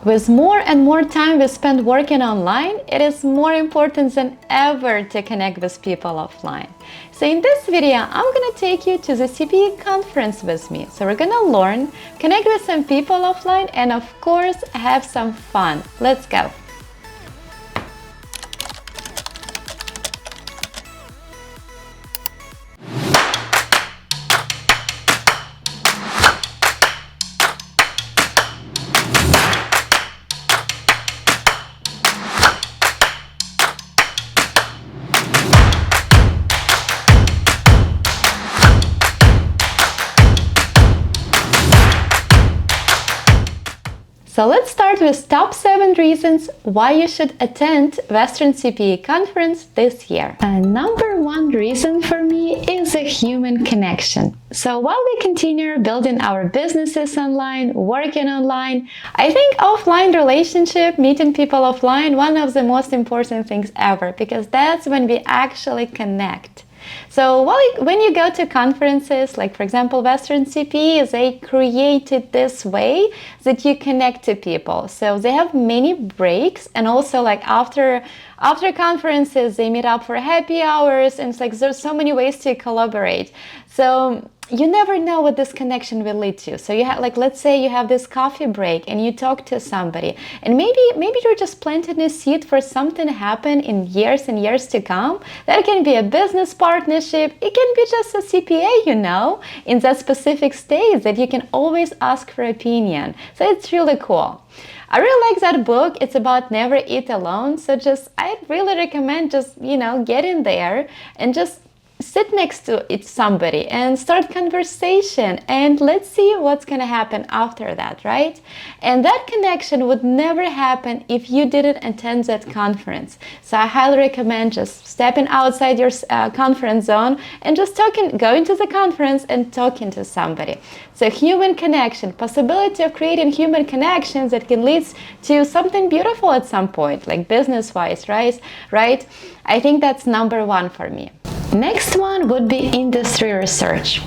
With more and more time we spend working online, it is more important than ever to connect with people offline. So in this video, I'm going to take you to the CPE conference with me. So we're going to learn, connect with some people offline, and of course, have some fun. Let's go. So let's start with top 7 reasons why you should attend Western CPE Conference this year. And number 1 reason for me is a human connection. So while we continue building our businesses online, working online, I think offline relationship, meeting people offline, one of the most important things ever, because that's when we actually connect. So when you go to conferences, like for example Western CPE, they created this way that you connect to people. So they have many breaks, and also like after conferences they meet up for happy hours, and it's like there's so many ways to collaborate. So you never know what this connection will lead to. So you have, like, let's say you have this coffee break and you talk to somebody, and maybe you're just planting a seed for something to happen in years and years to come. That can be a business partnership. It can be just a CPA, in that specific stage that you can always ask for opinion. So it's really cool. I really like that book. It's about never eat alone. So I really recommend get in there and just sit next to somebody and start conversation, and let's see what's gonna happen after that, right? And that connection would never happen if you didn't attend that conference. So I highly recommend just stepping outside your conference zone and just going to the conference and talking to somebody. So human connection, possibility of creating human connections that can lead to something beautiful at some point, like business-wise, right? I think that's number 1 for me. Next one would be industry research.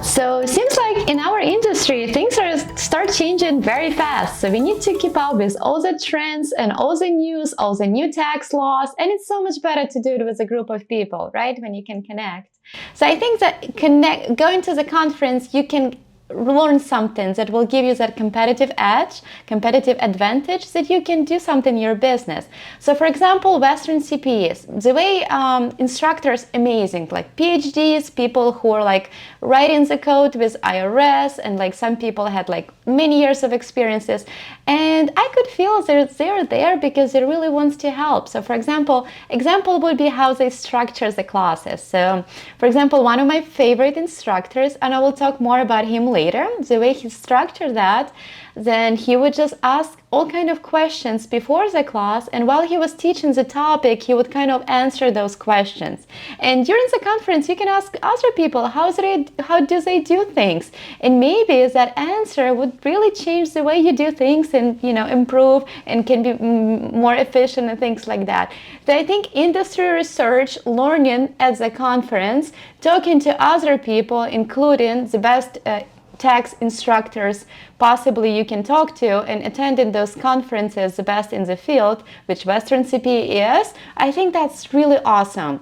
So it seems like in our industry, things start changing very fast. So we need to keep up with all the trends and all the news, all the new tax laws. And it's so much better to do it with a group of people, right? When you can connect. So I think that going to the conference, you can learn something that will give you that competitive edge, competitive advantage, that you can do something in your business. So for example, Western CPEs, the way instructors, amazing, like PhDs, people who are like writing the code with IRS, and like some people had like many years of experiences, and I could feel they're there because they really want to help. So for example would be how they structure the classes. So for example, one of my favorite instructors, and I will talk more about him later, the way he structured that, then he would just ask all kind of questions before the class, and while he was teaching the topic, he would kind of answer those questions. And during the conference, you can ask other people how do they do things, and maybe that answer would really change the way you do things, and improve and can be more efficient and things like that. So I think industry research, learning at the conference, talking to other people, including the best tax instructors possibly you can talk to, and attending those conferences, the best in the field, which Western CPE is, I think that's really awesome.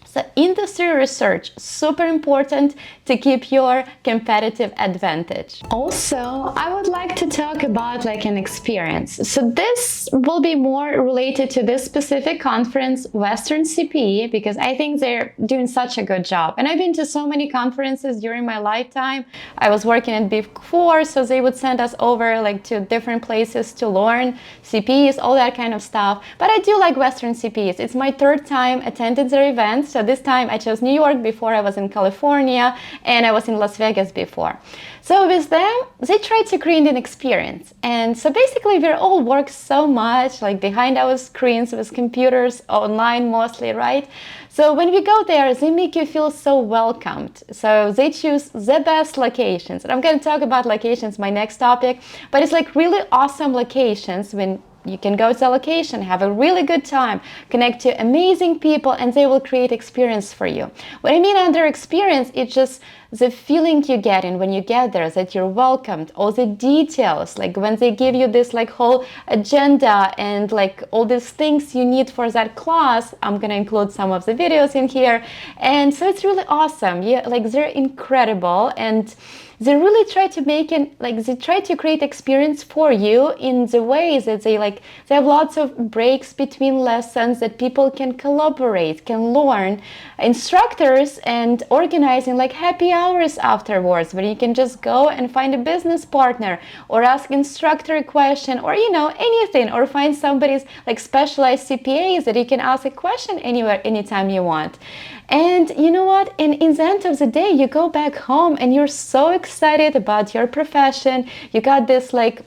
So industry research, super important to keep your competitive advantage. Also, I would like to talk about like an experience. So this will be more related to this specific conference, Western CPE, because I think they're doing such a good job. And I've been to so many conferences during my lifetime. I was working at Big Four, so they would send us over like to different places to learn CPEs, all that kind of stuff. But I do like Western CPEs. It's my 3rd time attending their events. So this time I chose New York, before I was in California, and I was in Las Vegas before. So with them, they try to create an experience. And so basically we all work so much like behind our screens with computers, online mostly, right? So when we go there, they make you feel so welcomed. So they choose the best locations. And I'm going to talk about locations, my next topic, but it's like really awesome locations when You can go to a location, have a really good time, connect to amazing people, and they will create experience for you. What I mean under experience, it's just the feeling you get in when you get there, that you're welcomed, all the details, like when they give you this like whole agenda and like all these things you need for that class. I'm gonna include some of the videos in here, and so it's really awesome. Yeah, like they're incredible, and they really try to make it, like they try to create experience for you in the ways that they have lots of breaks between lessons that people can collaborate, can learn, instructors, and organizing like happy hours afterwards where you can just go and find a business partner or ask instructor a question, or anything, or find somebody's like specialized CPAs that you can ask a question anywhere, anytime you want. And you know what? In the end of the day, you go back home and you're so excited about your profession. You got this like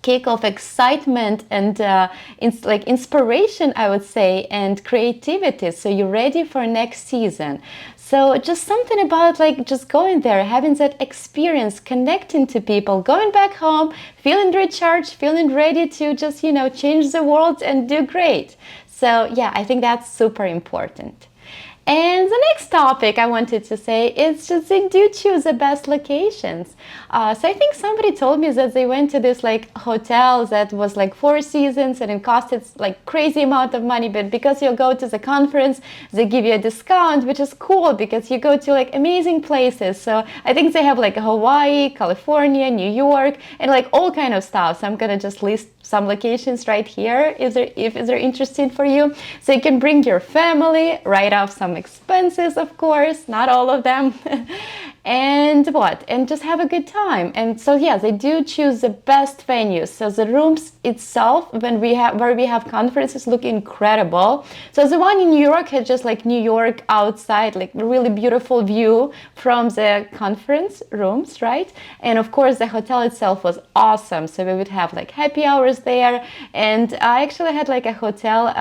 kick of excitement and inspiration, I would say, and creativity. So you're ready for next season. So just something about like just going there, having that experience, connecting to people, going back home, feeling recharged, feeling ready to just, change the world and do great. So yeah, I think that's super important. And the next topic I wanted to say is just they do choose the best locations. So I think somebody told me that they went to this like hotel that was like 4 seasons and it costed like crazy amount of money, but because you go to the conference, they give you a discount, which is cool because you go to like amazing places. So I think they have like Hawaii, California, New York, and like all kind of stuff. So I'm gonna just list some locations right here if they're interesting for you. So you can bring your family, write off some expenses, of course, not all of them, and just have a good time. And so yeah, they do choose the best venues. So the rooms itself, where we have conferences, look incredible. So the one in New York had just like New York outside, like really beautiful view from the conference rooms, right? And of course the hotel itself was awesome. So we would have like happy hours there, and I actually had like a hotel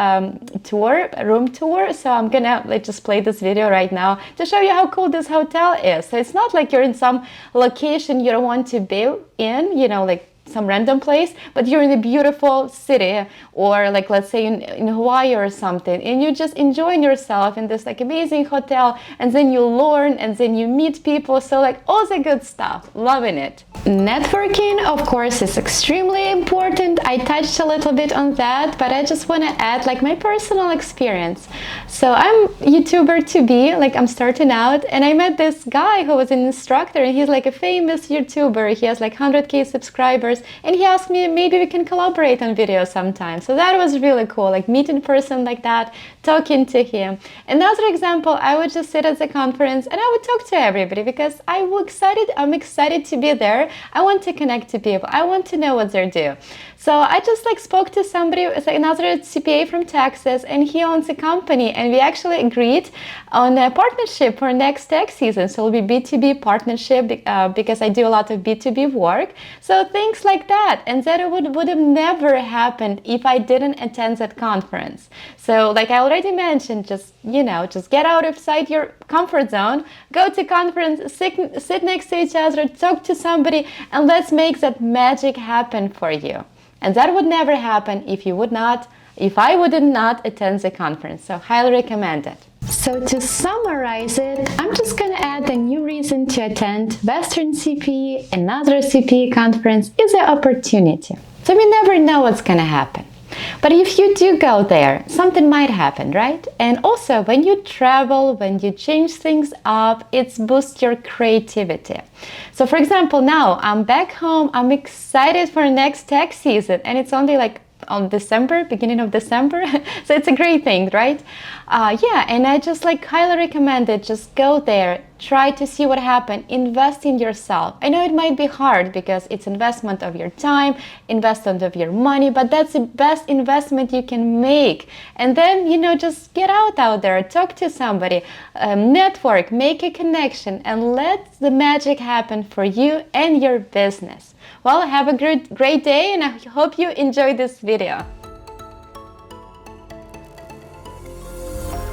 room tour. So I'm gonna just play this video right now to show you how cool this hotel is. So it's not like you're in some location you don't want to be in, like some random place, but you're in a beautiful city, or like let's say in Hawaii or something, and you're just enjoying yourself in this like amazing hotel, and then you learn and then you meet people. So like all the good stuff, loving it. Networking, of course, is extremely important. I touched a little bit on that, but I just want to add like my personal experience. So I'm YouTuber to be, like I'm starting out, and I met this guy who was an instructor, and he's like a famous YouTuber. He has like 100K subscribers, and he asked me maybe we can collaborate on video sometime. So that was really cool, like meeting a person like that, talking to him. Another example, I would just sit at the conference and I would talk to everybody because I'm excited to be there. I want to connect to people. I want to know what they're doing. So I just like spoke to somebody, another CPA from Texas, and he owns a company, and we actually agreed on a partnership for next tax season. So it'll be B2B partnership because I do a lot of B2B work. So things like that, and that would have never happened if I didn't attend that conference. So like I already mentioned, just get out outside your comfort zone, go to conference, sit next to each other, talk to somebody, and let's make that magic happen for you. And that would never happen if I would not attend the conference. So highly recommend it. So to summarize it, I'm just going to add a new reason to attend Western CPE, another CPE conference, is an opportunity. So we never know what's going to happen. But if you do go there, something might happen, right? And also, when you travel, when you change things up, it boosts your creativity. So for example, now I'm back home, I'm excited for next tax season, and it's only like on beginning of December. So it's a great thing, right? Yeah, and I just like highly recommend it. Just go there, try to see what happens, invest in yourself. I know it might be hard because it's investment of your time, investment of your money, but that's the best investment you can make. And then, just get out there, talk to somebody, network, make a connection, and let the magic happen for you and your business. Well, have a great day, and I hope you enjoyed this video.